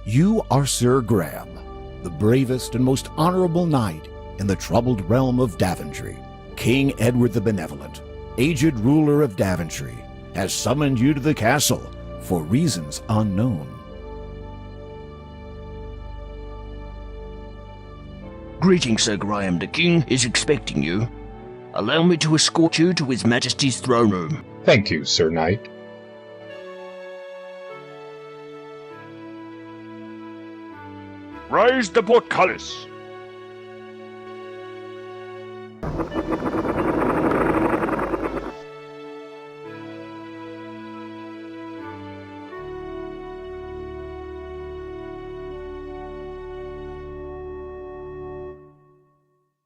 You are Sir Graham, the bravest and most honorable knight in the troubled realm of Daventry. King Edward the Benevolent, aged ruler of Daventry, has summoned you to the castle for reasons unknown. Greetings, Sir Graham. The King is expecting you. Allow me to escort you to His Majesty's throne room. Thank you, Sir Knight. Raise the portcullis.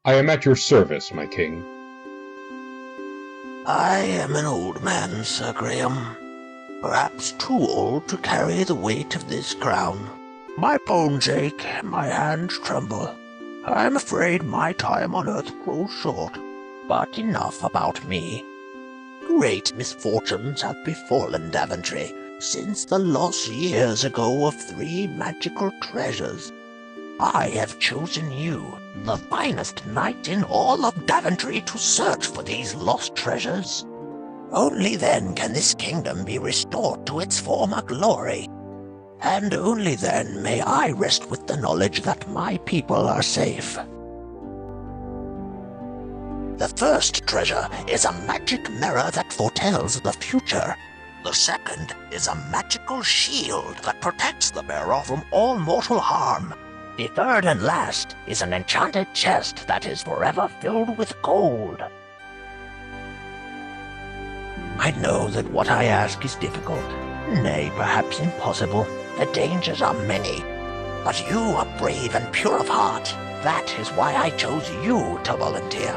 I am at your service, my king. I am an old man, Sir Graham. Perhaps too old to carry the weight of this crown. My bones ache, my hands tremble. I am afraid my time on earth grows short. But enough about me. Great misfortunes have befallen Daventry since the loss years ago of 3 magical treasures. I have chosen you, the finest knight in all of Daventry, to search for these lost treasures. Only then can this kingdom be restored to its former glory. And only then may I rest with the knowledge that my people are safe. The first treasure is a magic mirror that foretells the future. The second is a magical shield that protects the bearer from all mortal harm. The third and last is an enchanted chest that is forever filled with gold. I know that what I ask is difficult, nay, perhaps impossible. The dangers are many, but you are brave and pure of heart. That is why I chose you to volunteer.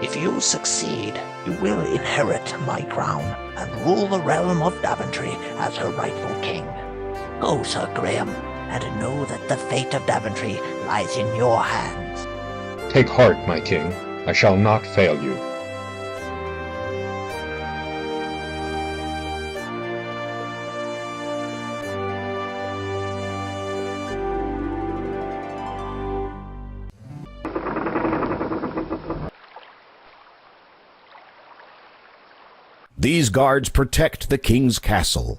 If you succeed, you will inherit my crown and rule the realm of Daventry as her rightful king. Go, Sir Graham, and know that the fate of Daventry lies in your hands. Take heart, my king. I shall not fail you. These guards protect the king's castle.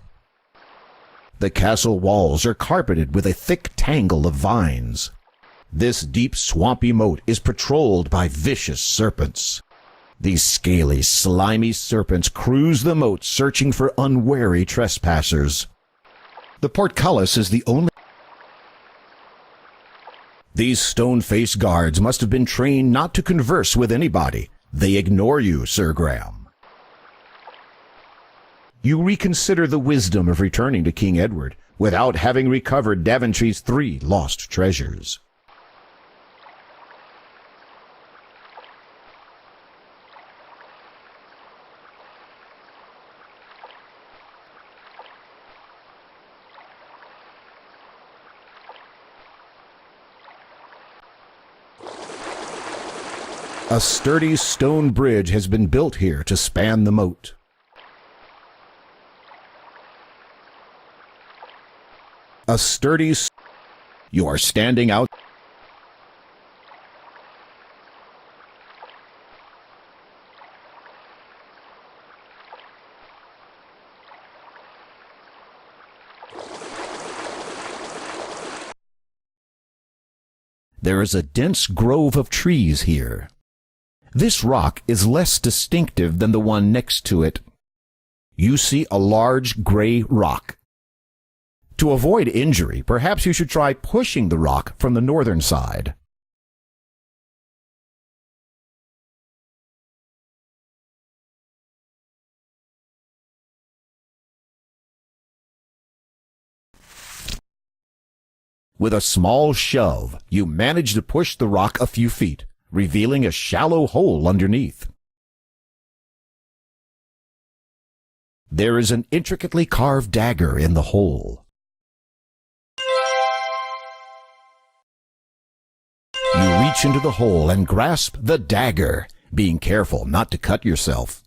The castle walls are carpeted with a thick tangle of vines. This deep swampy moat is patrolled by vicious serpents. These scaly, slimy serpents cruise the moat searching for unwary trespassers. The portcullis is the only... These stone-faced guards must have been trained not to converse with anybody. They ignore you, Sir Graham. You reconsider the wisdom of returning to King Edward without having recovered Daventry's 3 lost treasures. A sturdy stone bridge has been built here to span the moat. You are standing out. There is a dense grove of trees here. This rock is less distinctive than the one next to it. You see a large gray rock. To avoid injury, perhaps you should try pushing the rock from the northern side. With a small shove, you manage to push the rock a few feet, revealing a shallow hole underneath. There is an intricately carved dagger in the hole. You reach into the hole and grasp the dagger, being careful not to cut yourself.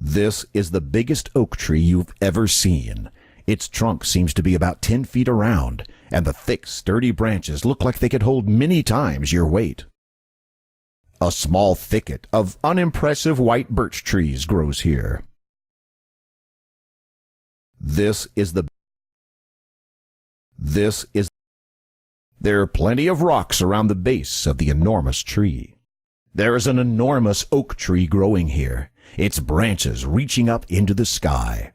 This is the biggest oak tree you've ever seen. Its trunk seems to be about 10 feet around, and the thick, sturdy branches look like they could hold many times your weight. A small thicket of unimpressive white birch trees grows here. There are plenty of rocks around the base of the enormous tree. There is an enormous oak tree growing here, its branches reaching up into the sky.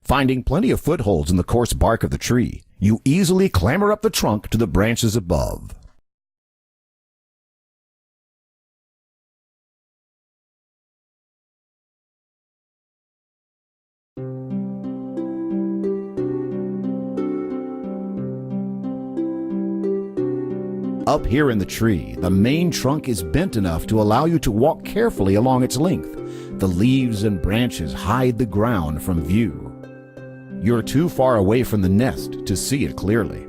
Finding plenty of footholds in the coarse bark of the tree, you easily clamber up the trunk to the branches above. Up here in the tree, the main trunk is bent enough to allow you to walk carefully along its length. The leaves and branches hide the ground from view. You're too far away from the nest to see it clearly.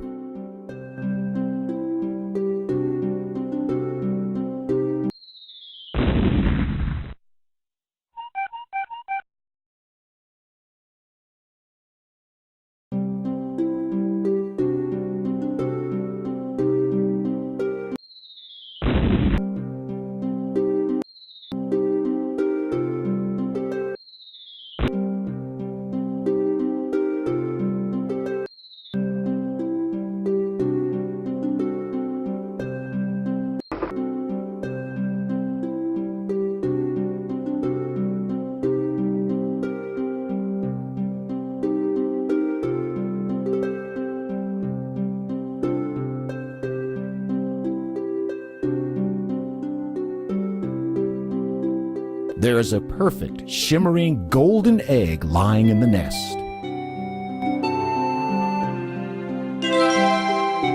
There is a perfect, shimmering golden egg lying in the nest.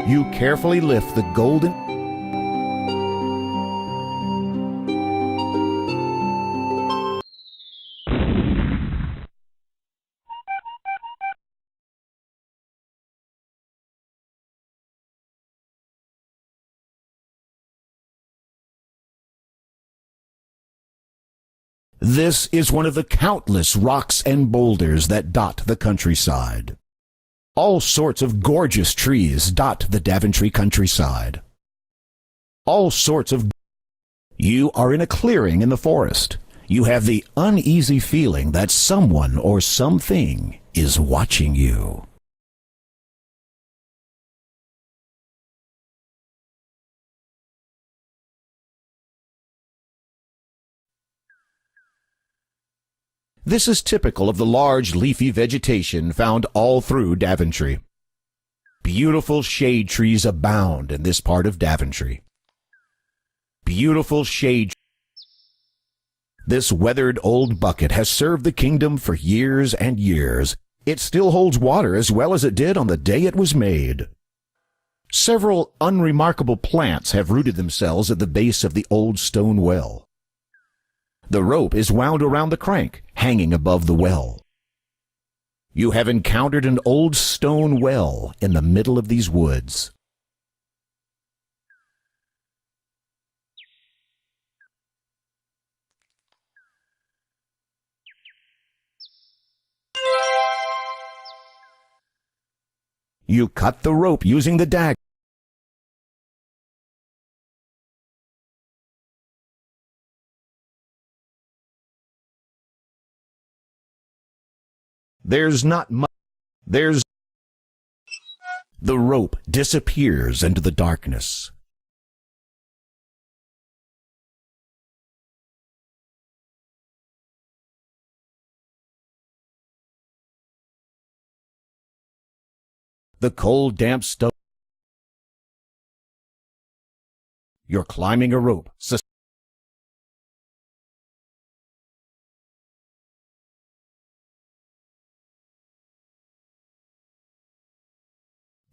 You carefully lift the golden This is one of the countless rocks and boulders that dot the countryside. All sorts of gorgeous trees dot the Daventry countryside. You are in a clearing in the forest. You have the uneasy feeling that someone or something is watching you. This is typical of the large leafy vegetation found all through Daventry. Beautiful shade trees abound in this part of Daventry. This weathered old bucket has served the kingdom for years and years. It still holds water as well as it did on the day it was made. Several unremarkable plants have rooted themselves at the base of the old stone well. The rope is wound around the crank, hanging above the well. You have encountered an old stone well in the middle of these woods. You cut the rope using the dagger. The rope disappears into the darkness. The cold, damp stone. You're climbing a rope.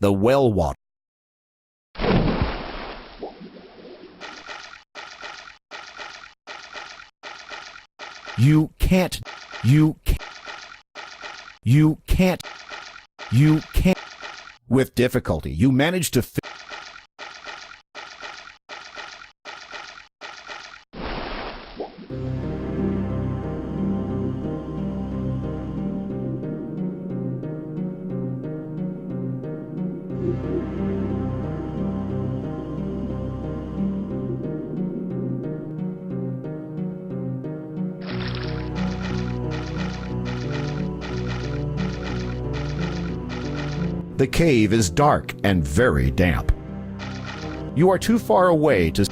The well water. You can't. With difficulty, you manage to The cave is dark and very damp. You are too far away to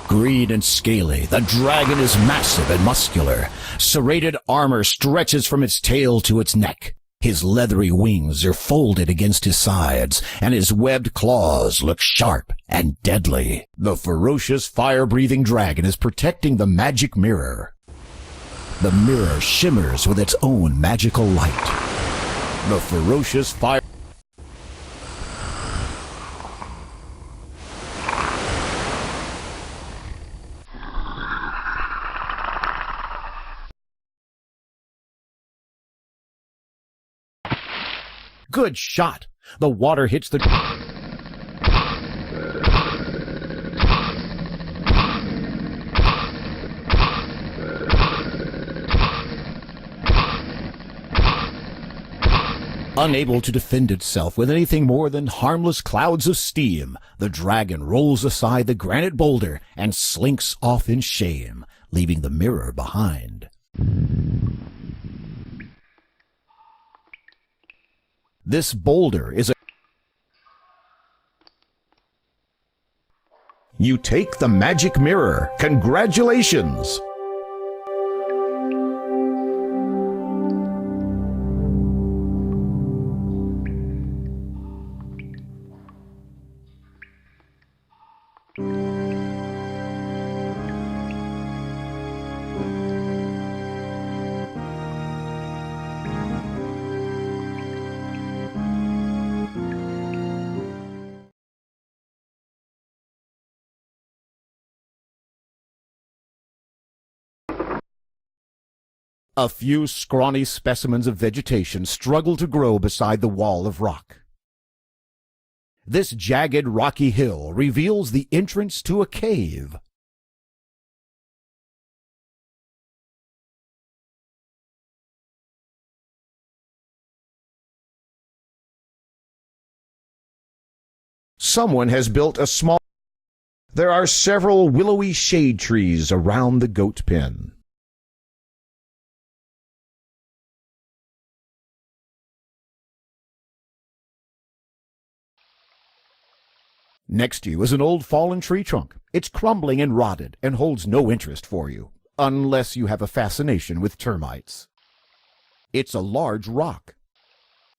green and scaly, the dragon is massive and muscular. Serrated armor stretches from its tail to its neck. His leathery wings are folded against his sides, and his webbed claws look sharp and deadly. The ferocious fire-breathing dragon is protecting the magic mirror. The mirror shimmers with its own magical light. The ferocious fire... Good shot! The water hits the... Unable to defend itself with anything more than harmless clouds of steam, the dragon rolls aside the granite boulder and slinks off in shame, leaving the mirror behind. This boulder is a... You take the magic mirror. Congratulations! A few scrawny specimens of vegetation struggle to grow beside the wall of rock. This jagged rocky hill reveals the entrance to a cave. Someone has built a small... There are several willowy shade trees around the goat pen. Next to you is an old fallen tree trunk. It's crumbling and rotted and holds no interest for you, unless you have a fascination with termites. It's a large rock.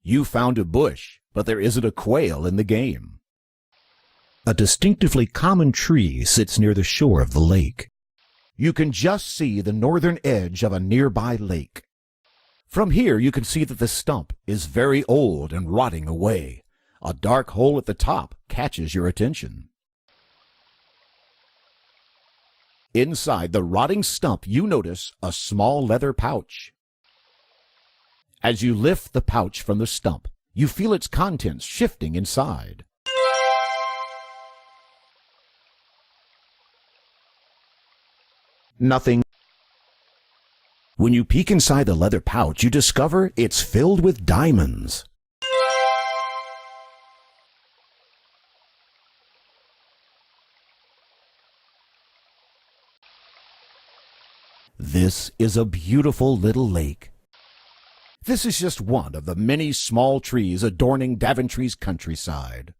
You found a bush, but there isn't a quail in the game. A distinctively common tree sits near the shore of the lake. You can just see the northern edge of a nearby lake. From here you can see that the stump is very old and rotting away. A dark hole at the top catches your attention. Inside the rotting stump, you notice a small leather pouch. As you lift the pouch from the stump, you feel its contents shifting inside. Nothing. When you peek inside the leather pouch, you discover it's filled with diamonds. This is a beautiful little lake. This is just one of the many small trees adorning Daventry's countryside.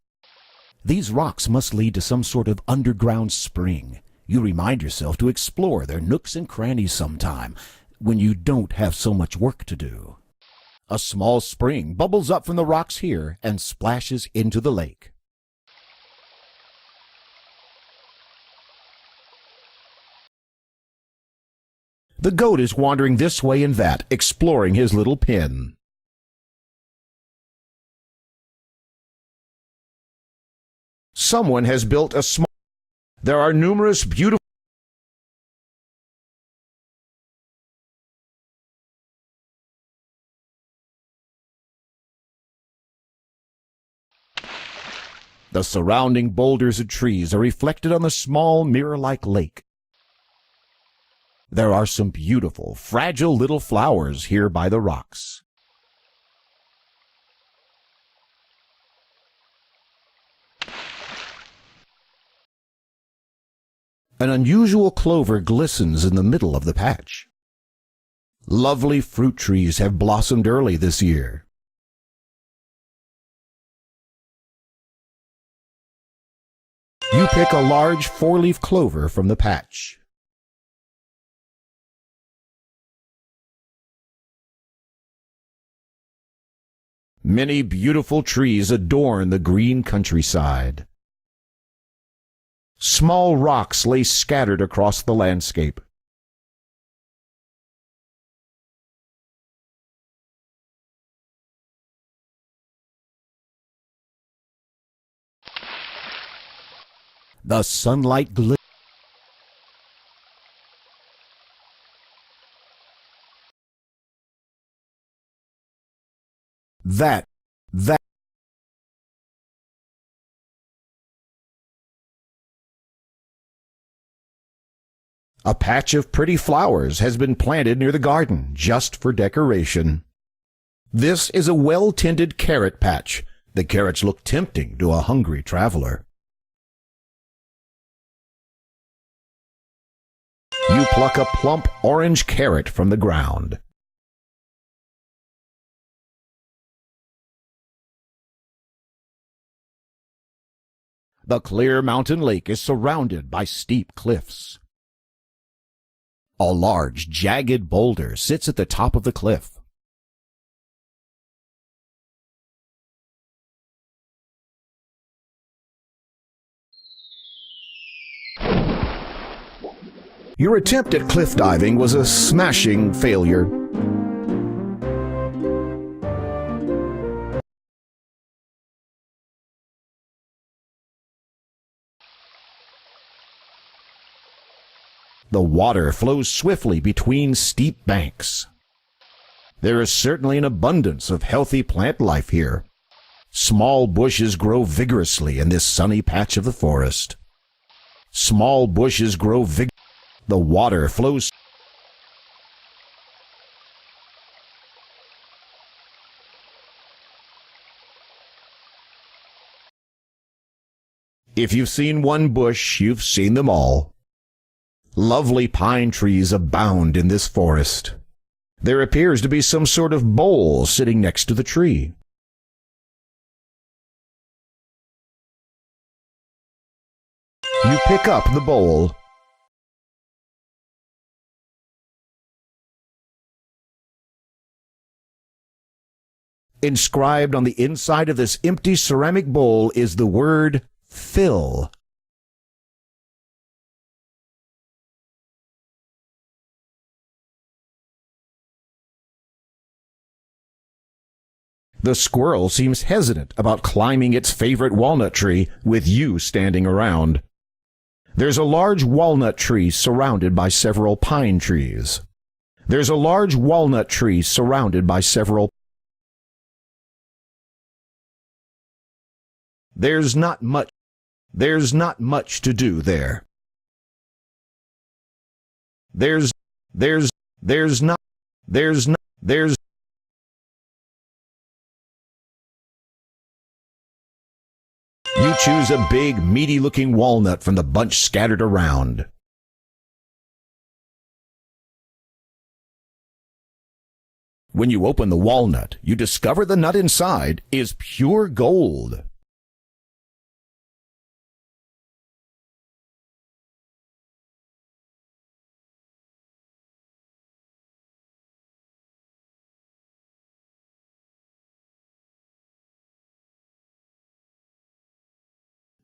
These rocks must lead to some sort of underground spring. You remind yourself to explore their nooks and crannies sometime when you don't have so much work to do. A small spring bubbles up from the rocks here and splashes into the lake. The goat is wandering this way and that, exploring his little pen. Someone has built a small... There are numerous beautiful The surrounding boulders and trees are reflected on the small mirror-like lake. There are some beautiful, fragile little flowers here by the rocks. An unusual clover glistens in the middle of the patch. Lovely fruit trees have blossomed early this year. You pick a large four-leaf clover from the patch. Many beautiful trees adorn the green countryside. Small rocks lay scattered across the landscape. The sunlight glitters. That. A patch of pretty flowers has been planted near the garden, just for decoration. This is a well-tended carrot patch. The carrots look tempting to a hungry traveler. You pluck a plump orange carrot from the ground. The clear mountain lake is surrounded by steep cliffs. A large, jagged boulder sits at the top of the cliff. Your attempt at cliff diving was a smashing failure. The water flows swiftly between steep banks. There is certainly an abundance of healthy plant life here. Small bushes grow vigorously in this sunny patch of the forest. Small bushes grow vigorously. The water flows. If you've seen one bush, you've seen them all. Lovely pine trees abound in this forest. There appears to be some sort of bowl sitting next to the tree. You pick up the bowl. Inscribed on the inside of this empty ceramic bowl is the word fill. The squirrel seems hesitant about climbing its favorite walnut tree with you standing around. There's a large walnut tree surrounded by several pine trees. There's a large walnut tree surrounded by several. There's not much to do there. You choose a big, meaty-looking walnut from the bunch scattered around. When you open the walnut, you discover the nut inside is pure gold.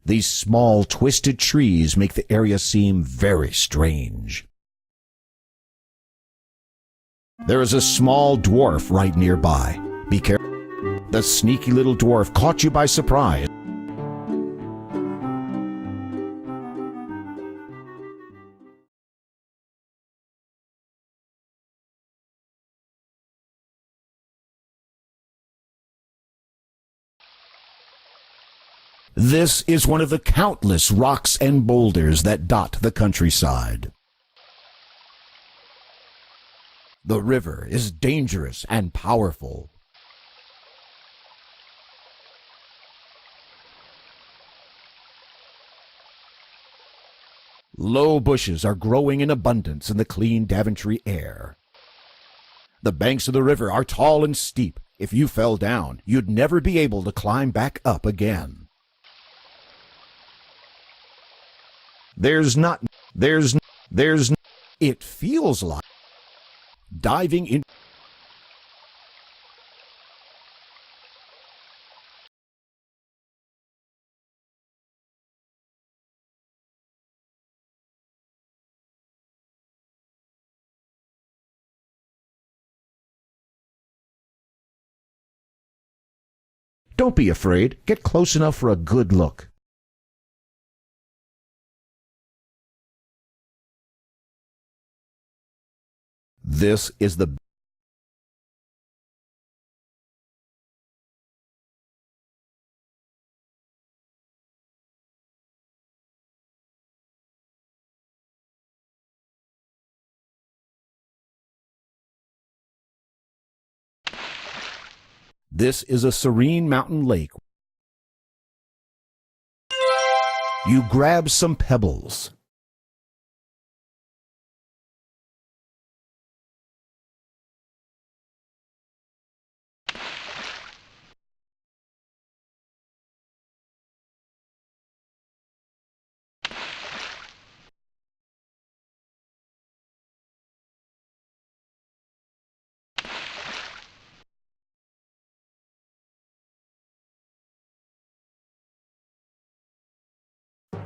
These small, twisted trees make the area seem very strange. There is a small dwarf right nearby. Be careful. The sneaky little dwarf caught you by surprise. This is one of the countless rocks and boulders that dot the countryside. The river is dangerous and powerful. Low bushes are growing in abundance in the clean Daventry air. The banks of the river are tall and steep. If you fell down, you'd never be able to climb back up again. It feels like diving in. Don't be afraid. Get close enough for a good look. This is the This is a serene mountain lake. You grab some pebbles.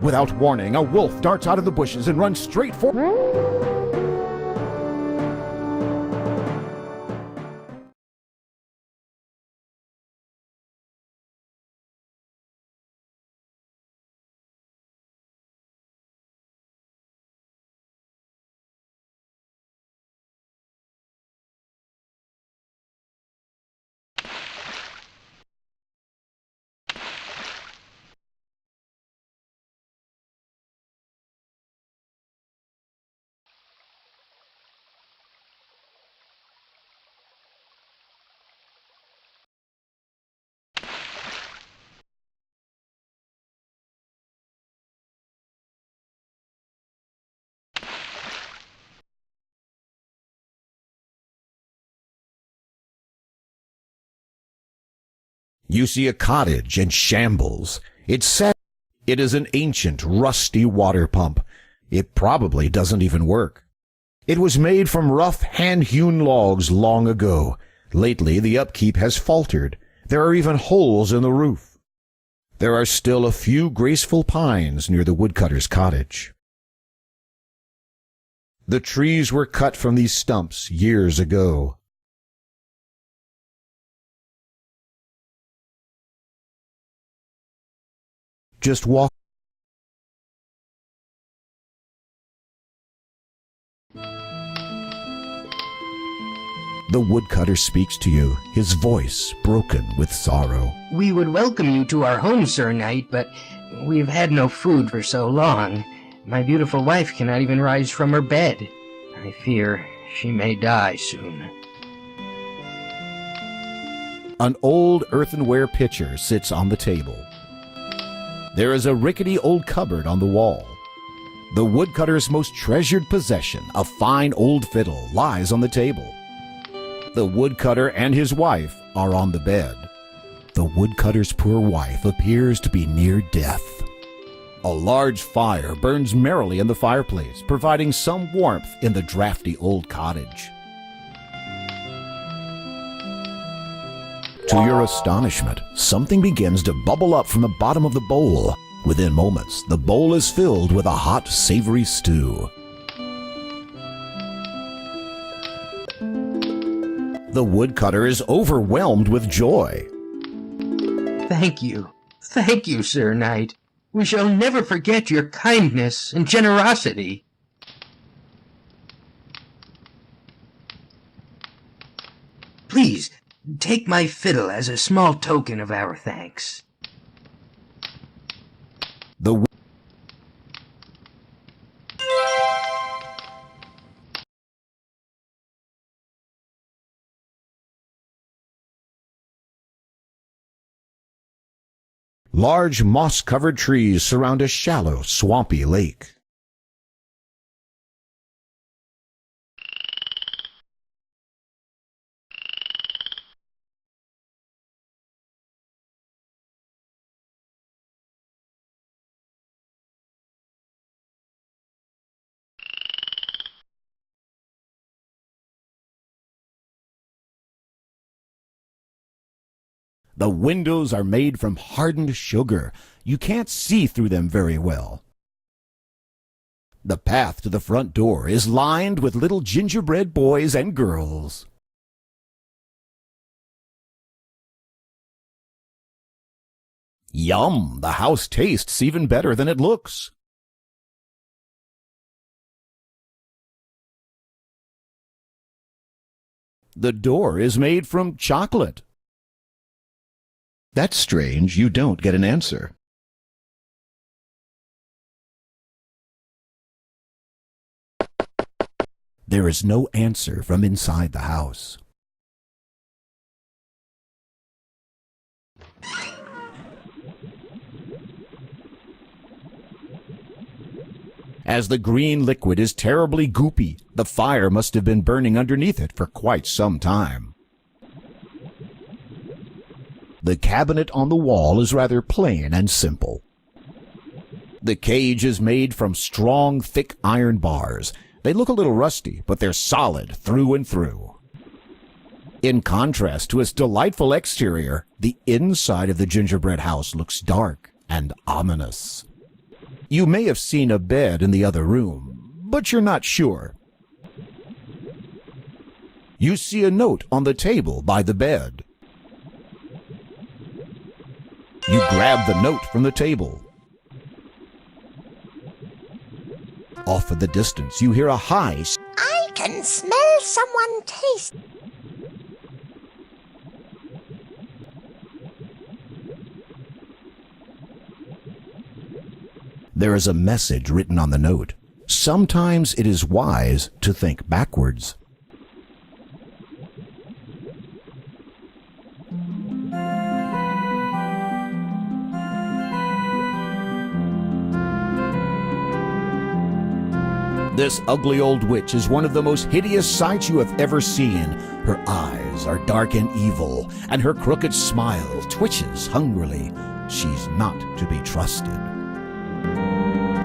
Without warning, a wolf darts out of the bushes and runs straight for... You see a cottage in shambles. It's said it is an ancient, rusty water pump. It probably doesn't even work. It was made from rough, hand-hewn logs long ago. Lately, the upkeep has faltered. There are even holes in the roof. There are still a few graceful pines near the woodcutter's cottage. The trees were cut from these stumps years ago. Just walk. The woodcutter speaks to you, his voice broken with sorrow. We would welcome you to our home, Sir Knight, but we've had no food for so long. My beautiful wife cannot even rise from her bed. I fear she may die soon. An old earthenware pitcher sits on the table. There is a rickety old cupboard on the wall. The woodcutter's most treasured possession, a fine old fiddle, lies on the table. The woodcutter and his wife are on the bed. The woodcutter's poor wife appears to be near death. A large fire burns merrily in the fireplace, providing some warmth in the drafty old cottage. To your astonishment, something begins to bubble up from the bottom of the bowl. Within moments, the bowl is filled with a hot, savory stew. The woodcutter is overwhelmed with joy. Thank you. Thank you, Sir Knight. We shall never forget your kindness and generosity. Please, take my fiddle as a small token of our thanks. The large moss-covered trees surround a shallow, swampy lake. The windows are made from hardened sugar. You can't see through them very well. The path to the front door is lined with little gingerbread boys and girls. Yum! The house tastes even better than it looks. The door is made from chocolate. That's strange. You don't get an answer. There is no answer from inside the house. As the green liquid is terribly goopy, the fire must have been burning underneath it for quite some time. The cabinet on the wall is rather plain and simple. The cage is made from strong, thick iron bars. They look a little rusty, but they're solid through and through. In contrast to its delightful exterior, the inside of the gingerbread house looks dark and ominous. You may have seen a bed in the other room, but you're not sure. You see a note on the table by the bed. You grab the note from the table. Off in the distance, you hear a high. I can smell someone taste. There is a message written on the note. Sometimes it is wise to think backwards. This ugly old witch is one of the most hideous sights you have ever seen. Her eyes are dark and evil, and her crooked smile twitches hungrily. She's not to be trusted.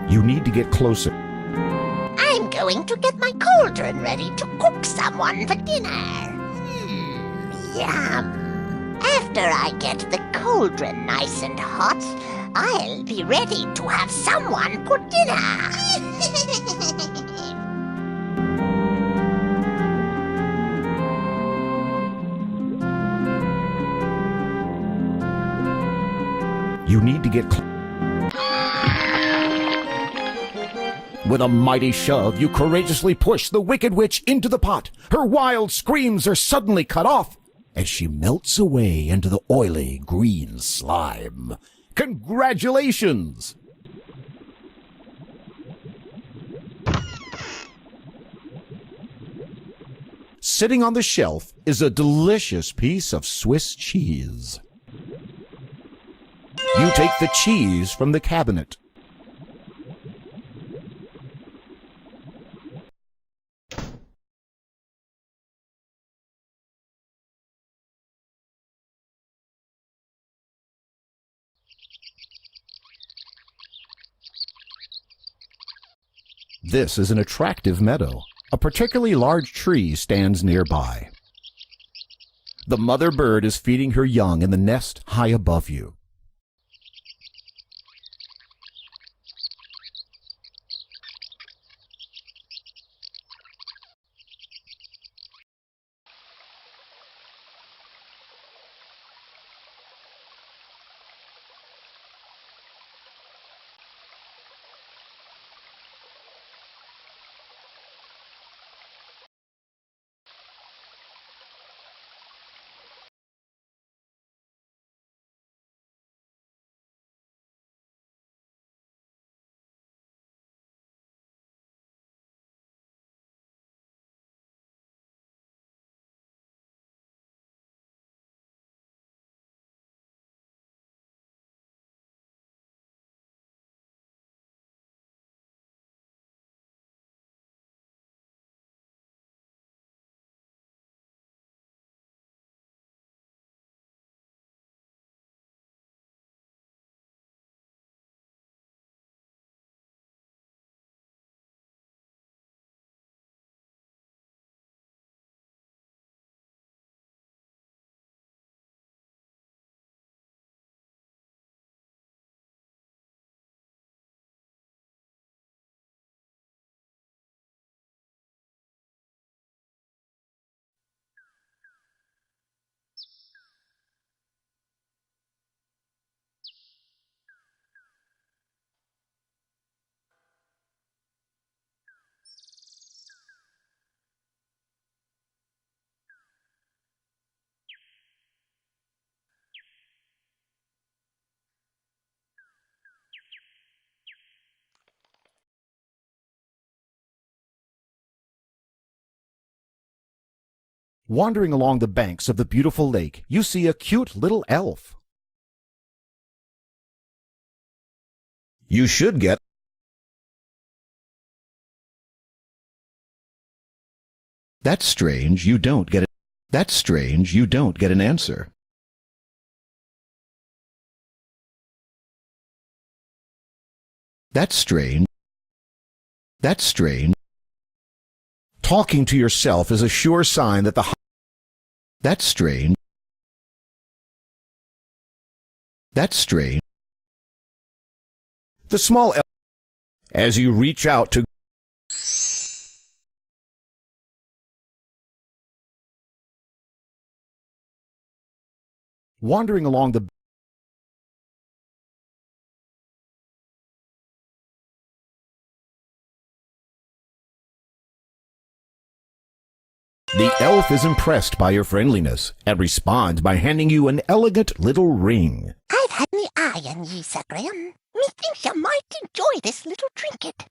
You need to get closer. I'm going to get my cauldron ready to cook someone for dinner. Yum. After I get the cauldron nice and hot, I'll be ready to have someone for dinner. You need to get closer. With a mighty shove, you courageously push the wicked witch into the pot. Her wild screams are suddenly cut off as she melts away into the oily green slime. Congratulations! Sitting on the shelf is a delicious piece of Swiss cheese. You take the cheese from the cabinet. This is an attractive meadow. A particularly large tree stands nearby. The mother bird is feeding her young in the nest high above you. Wandering along the banks of the beautiful lake, you see a cute little elf. You should get. That's strange, you don't get it. That's strange, you don't get an answer. That's strange. That's strange. Talking to yourself is a sure sign that the. That's strange. That's strange. The small elf. As you reach out to. Wandering along the. The elf is impressed by your friendliness and responds by handing you an elegant little ring. I've had me eye on ye, Sir Graham. Methinks you might enjoy this little trinket.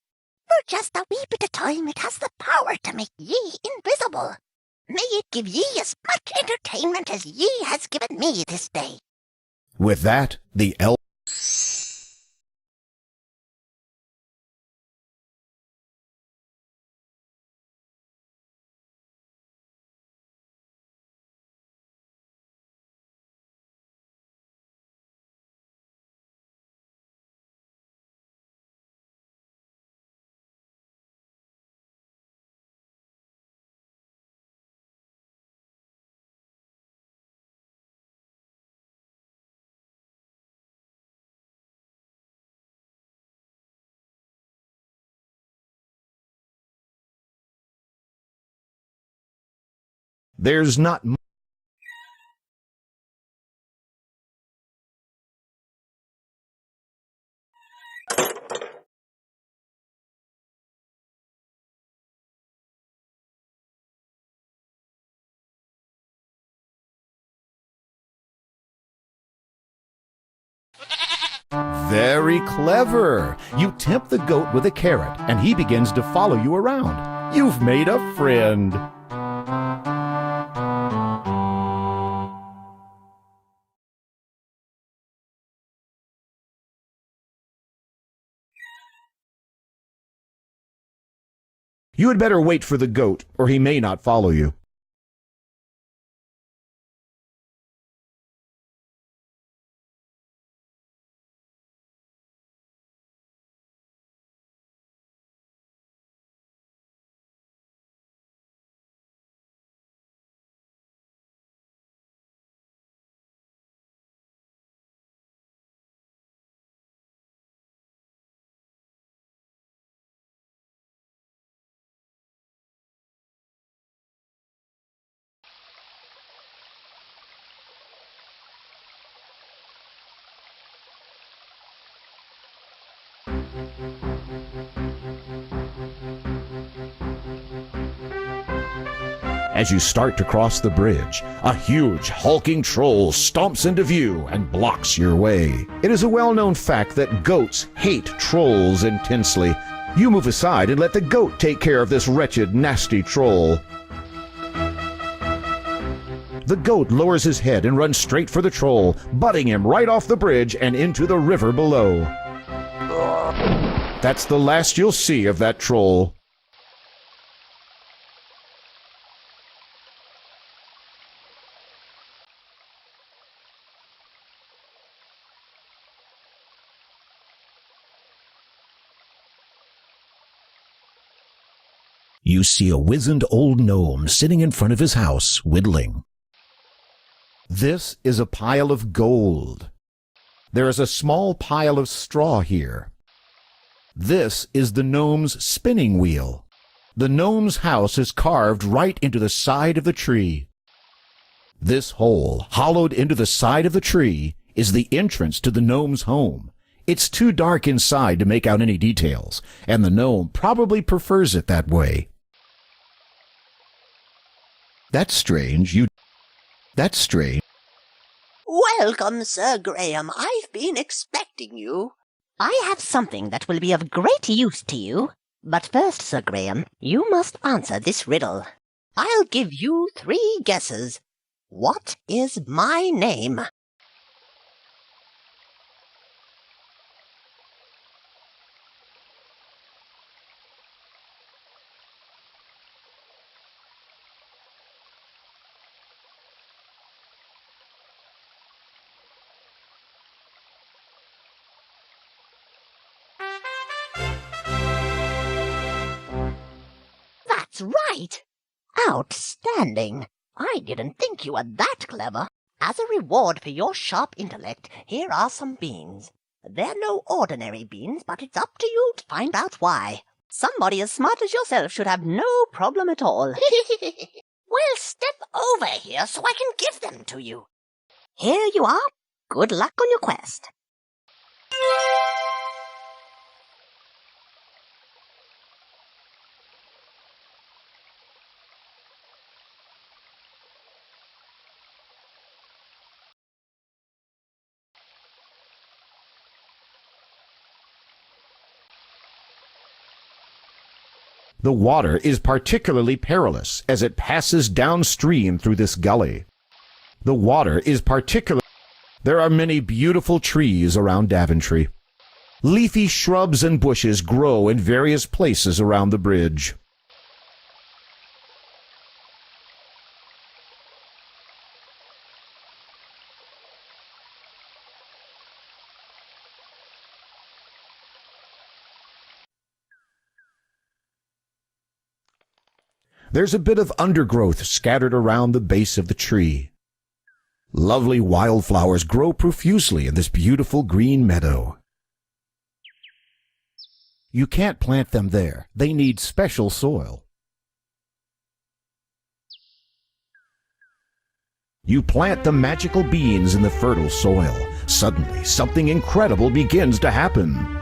For just a wee bit of time it has the power to make ye invisible. May it give ye as much entertainment as ye has given me this day. With that, the elf. There's not. Very clever. You tempt the goat with a carrot, and he begins to follow you around. You've made a friend. You had better wait for the goat, or he may not follow you. As you start to cross the bridge, a huge, hulking troll stomps into view and blocks your way. It is a well-known fact that goats hate trolls intensely. You move aside and let the goat take care of this wretched, nasty troll. The goat lowers his head and runs straight for the troll, butting him right off the bridge and into the river below. That's the last you'll see of that troll. You see a wizened old gnome sitting in front of his house, whittling. This is a pile of gold. There is a small pile of straw here. This is the gnome's spinning wheel. The gnome's house is carved right into the side of the tree. This hole, hollowed into the side of the tree, is the entrance to the gnome's home. It's too dark inside to make out any details, and the gnome probably prefers it that way. That's strange. That's strange. Welcome, Sir Graham. I've been expecting you. I have something that will be of great use to you. But first, Sir Graham, you must answer this riddle. I'll give you 3 guesses. What is my name? That's right! Outstanding! I didn't think you were that clever. As a reward for your sharp intellect, here are some beans. They're no ordinary beans, but it's up to you to find out why. Somebody as smart as yourself should have no problem at all. Well, step over here so I can give them to you. Here you are. Good luck on your quest. The water is particularly perilous as it passes downstream through this gully. There are many beautiful trees around Daventry. Leafy shrubs and bushes grow in various places around the bridge. There's a bit of undergrowth scattered around the base of the tree. Lovely wildflowers grow profusely in this beautiful green meadow. You can't plant them there. They need special soil. You plant the magical beans in the fertile soil. Suddenly, something incredible begins to happen.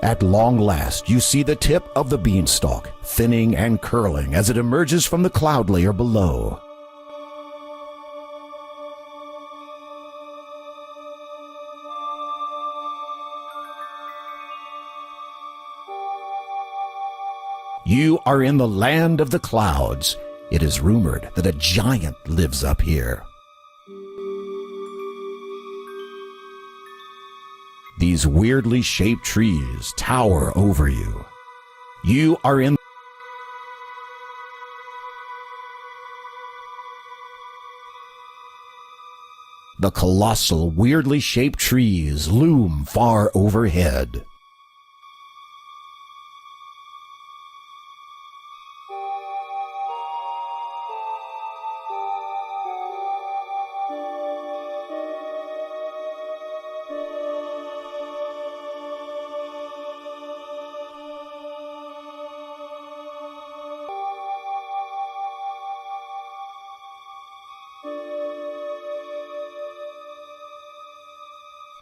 At long last, you see the tip of the beanstalk, thinning and curling as it emerges from the cloud layer below. You are in the land of the clouds. It is rumored that a giant lives up here. These weirdly shaped trees tower over you. You are in the colossal, weirdly shaped trees loom far overhead.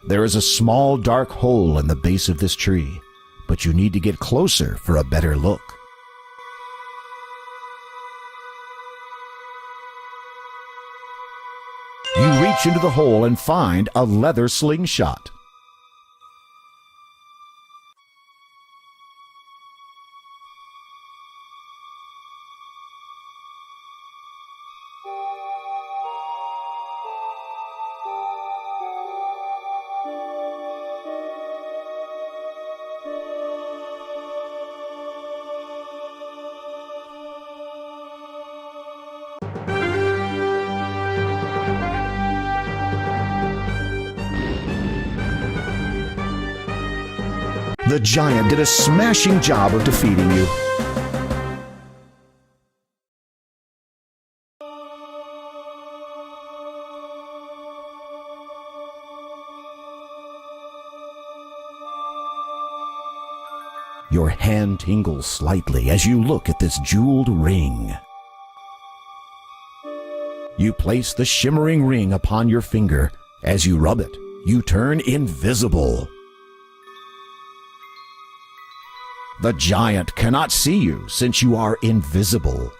There is a small dark hole in the base of this tree, but you need to get closer for a better look. You reach into the hole and find a leather slingshot. The giant did a smashing job of defeating you. Your hand tingles slightly as you look at this jeweled ring. You place the shimmering ring upon your finger. As you rub it, you turn invisible. The giant cannot see you since you are invisible.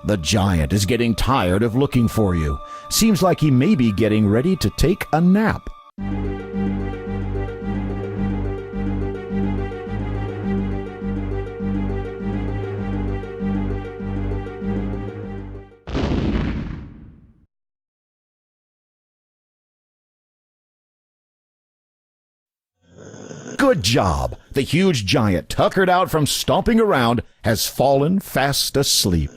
The giant is getting tired of looking for you. Seems like he may be getting ready to take a nap. Good job! The huge giant, tuckered out from stomping around, has fallen fast asleep.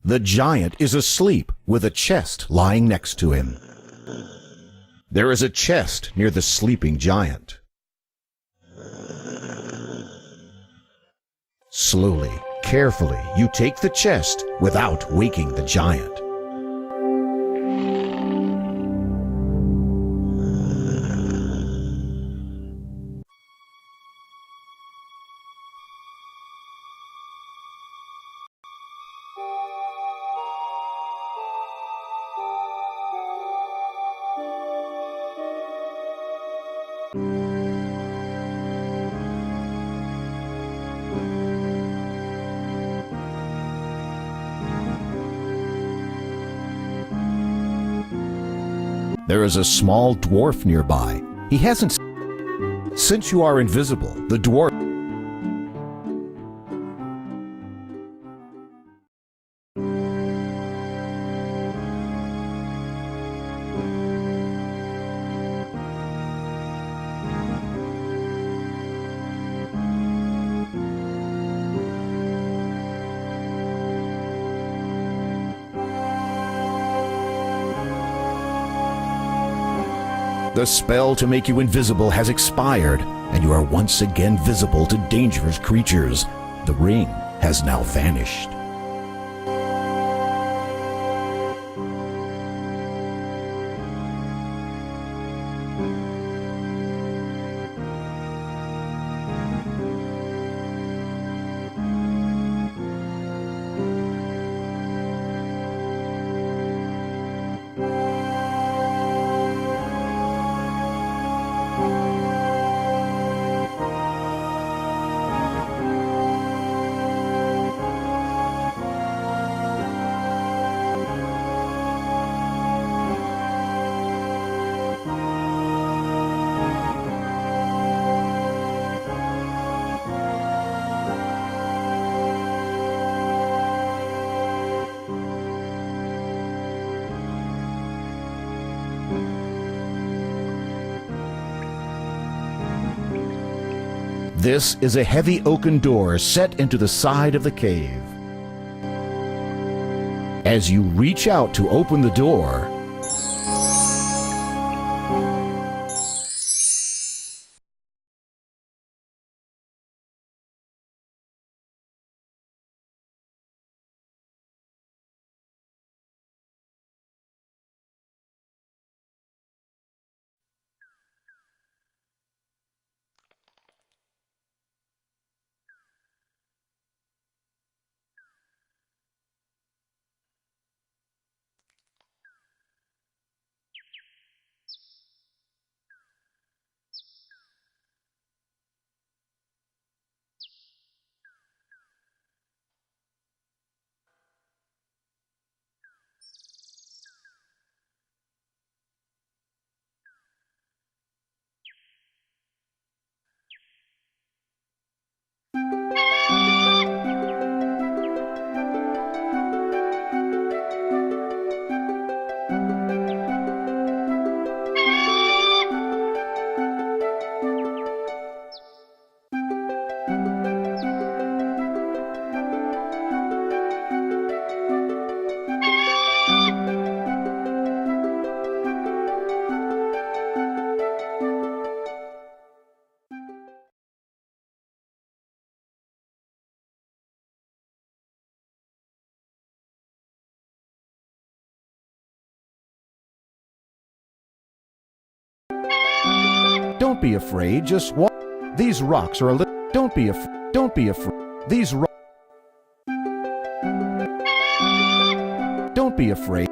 The giant is asleep with a chest lying next to him. There is a chest near the sleeping giant. Slowly, carefully, you take the chest without waking the giant. There is a small dwarf nearby. He hasn't... Since you are invisible, the dwarf... The spell to make you invisible has expired, and you are once again visible to dangerous creatures. The ring has now vanished. This is a heavy oaken door set into the side of the cave. As you reach out to open the door, Don't be afraid, just walk. These rocks are a little. Don't be afraid. Don't be afraid. These rocks. Don't be afraid.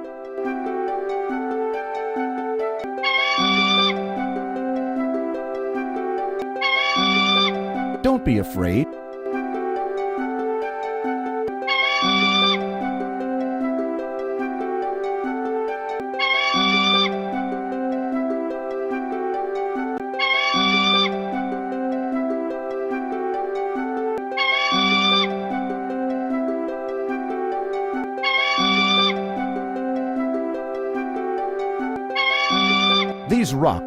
Don't be afraid. These rocks.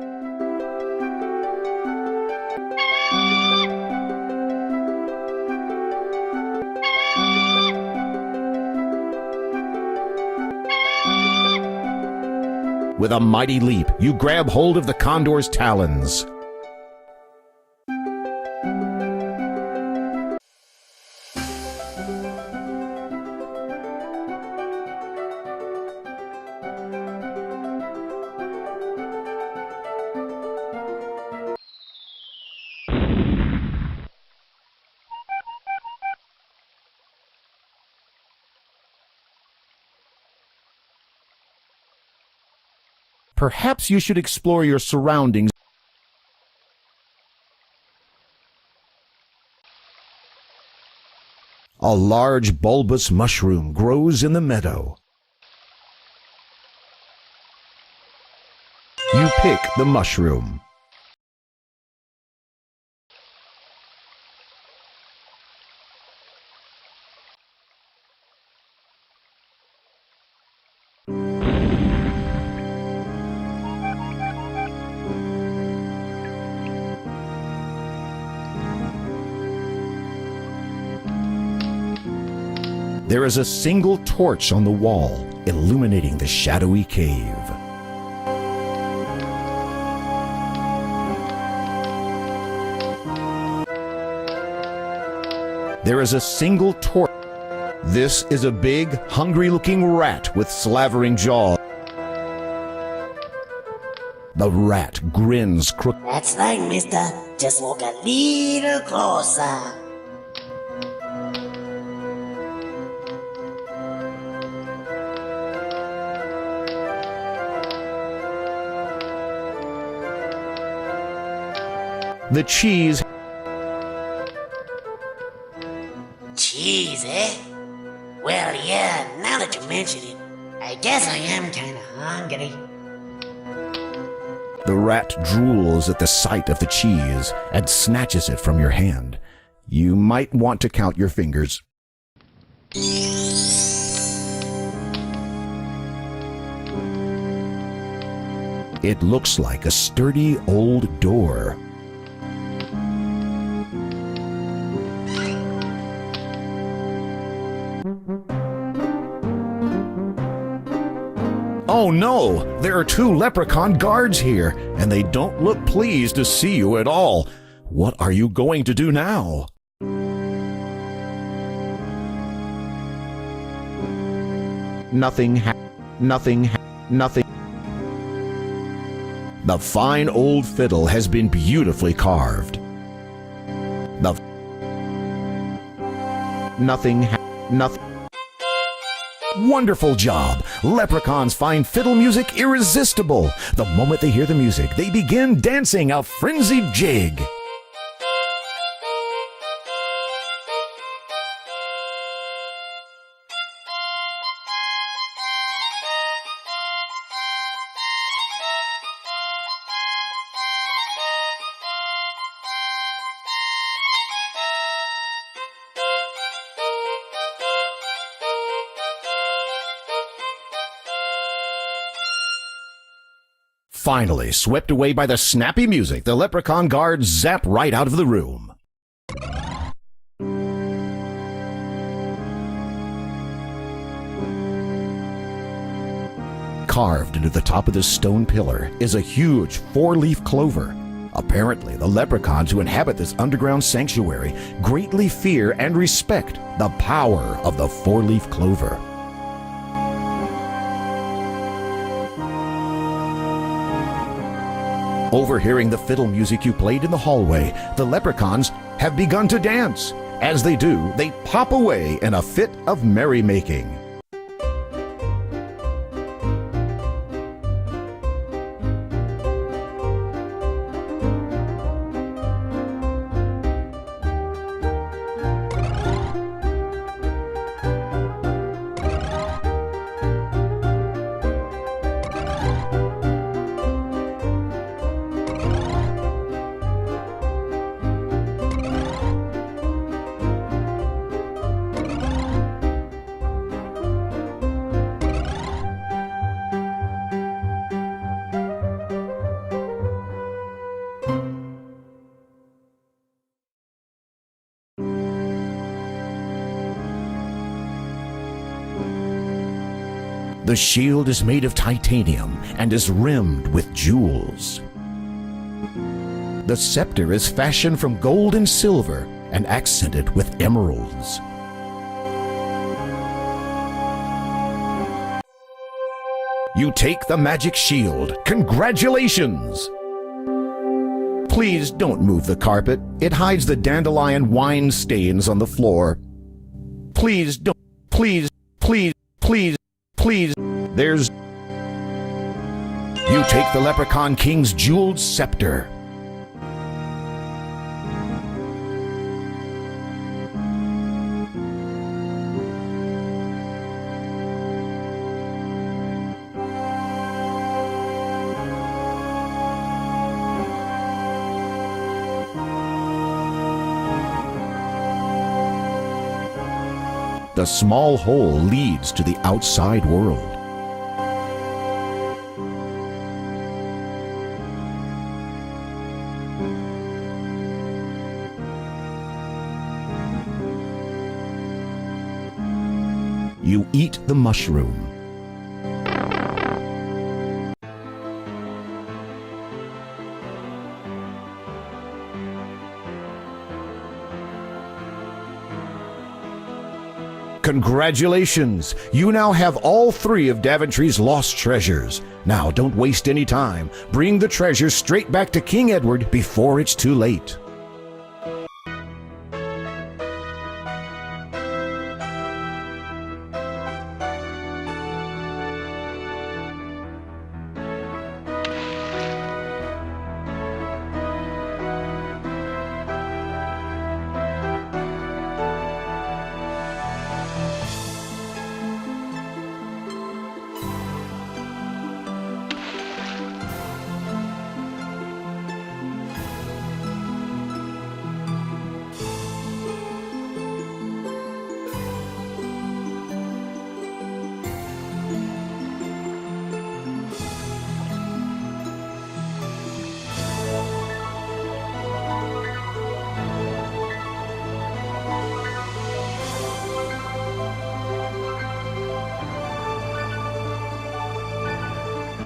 With a mighty leap, you grab hold of the condor's talons. Perhaps you should explore your surroundings. A large bulbous mushroom grows in the meadow. You pick the mushroom. There is a single torch on the wall, illuminating the shadowy cave. There is a single torch. This is a big, hungry-looking rat with slavering jaws. The rat grins crooked. That's right, mister. Just walk a little closer. The cheese. Cheese, eh? Well, yeah, now that you mention it, I guess I am kinda hungry. The rat drools at the sight of the cheese and snatches it from your hand. You might want to count your fingers. It looks like a sturdy old door. Oh no! There are two leprechaun guards here, and they don't look pleased to see you at all. What are you going to do now? Nothing. The fine old fiddle has been beautifully carved. Nothing. Wonderful job! Leprechauns find fiddle music irresistible. The moment they hear the music, they begin dancing a frenzied jig. Finally, swept away by the snappy music, the leprechaun guards zap right out of the room. Carved into the top of this stone pillar is a huge four-leaf clover. Apparently, the leprechauns who inhabit this underground sanctuary greatly fear and respect the power of the four-leaf clover. Overhearing the fiddle music you played in the hallway, the leprechauns have begun to dance. As they do, they pop away in a fit of merrymaking. The shield is made of titanium and is rimmed with jewels. The scepter is fashioned from gold and silver and accented with emeralds. You take the magic shield. Congratulations! Please don't move the carpet. It hides the dandelion wine stains on the floor. Please don't. Please, please, please, please. There's... You take the Leprechaun King's jeweled scepter. The small hole leads to the outside world. You eat the mushroom. Congratulations! You now have all 3 of Daventry's lost treasures. Now, don't waste any time. Bring the treasures straight back to King Edward before it's too late.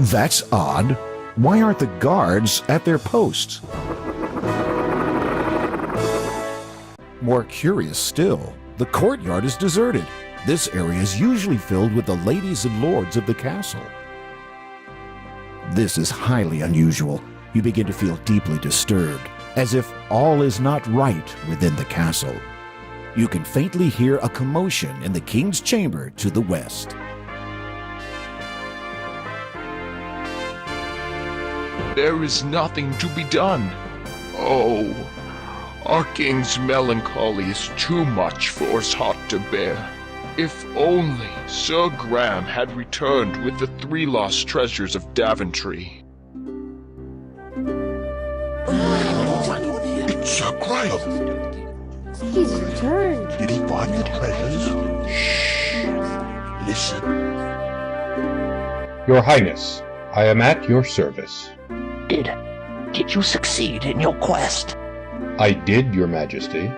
That's odd. Why aren't the guards at their posts? More curious still, the courtyard is deserted. This area is usually filled with the ladies and lords of the castle. This is highly unusual. You begin to feel deeply disturbed, as if all is not right within the castle. You can faintly hear a commotion in the king's chamber to the west. There is nothing to be done. Oh, our king's melancholy is too much for us heart to bear. If only Sir Graham had returned with the 3 lost treasures of Daventry. It's Sir Graham. He's returned. Did he find the treasures? Shh. Listen. Your Highness, I am at your service. Did you succeed in your quest? I did, Your Majesty.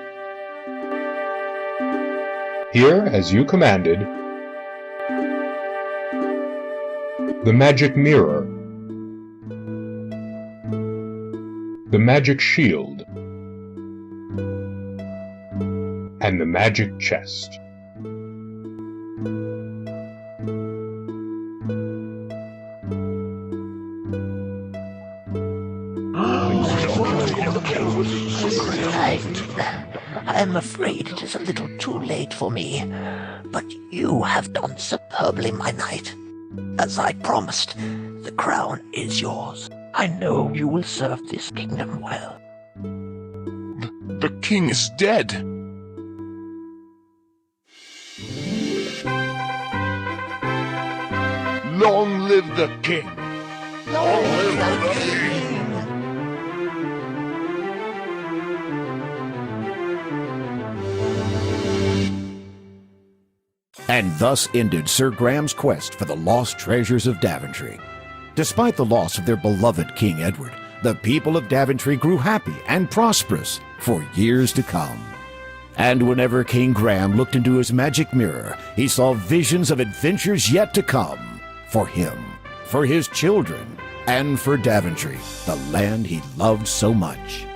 Here, as you commanded, the magic mirror, the magic shield, and the magic chest. I'm afraid it is a little too late for me, but you have done superbly, my knight. As I promised, the crown is yours. I know you will serve this kingdom well. The king is dead. Long live the king! Long live the king! And thus ended Sir Graham's quest for the lost treasures of Daventry. Despite the loss of their beloved King Edward, the people of Daventry grew happy and prosperous for years to come. And whenever King Graham looked into his magic mirror, he saw visions of adventures yet to come for him, for his children, and for Daventry, the land he loved so much.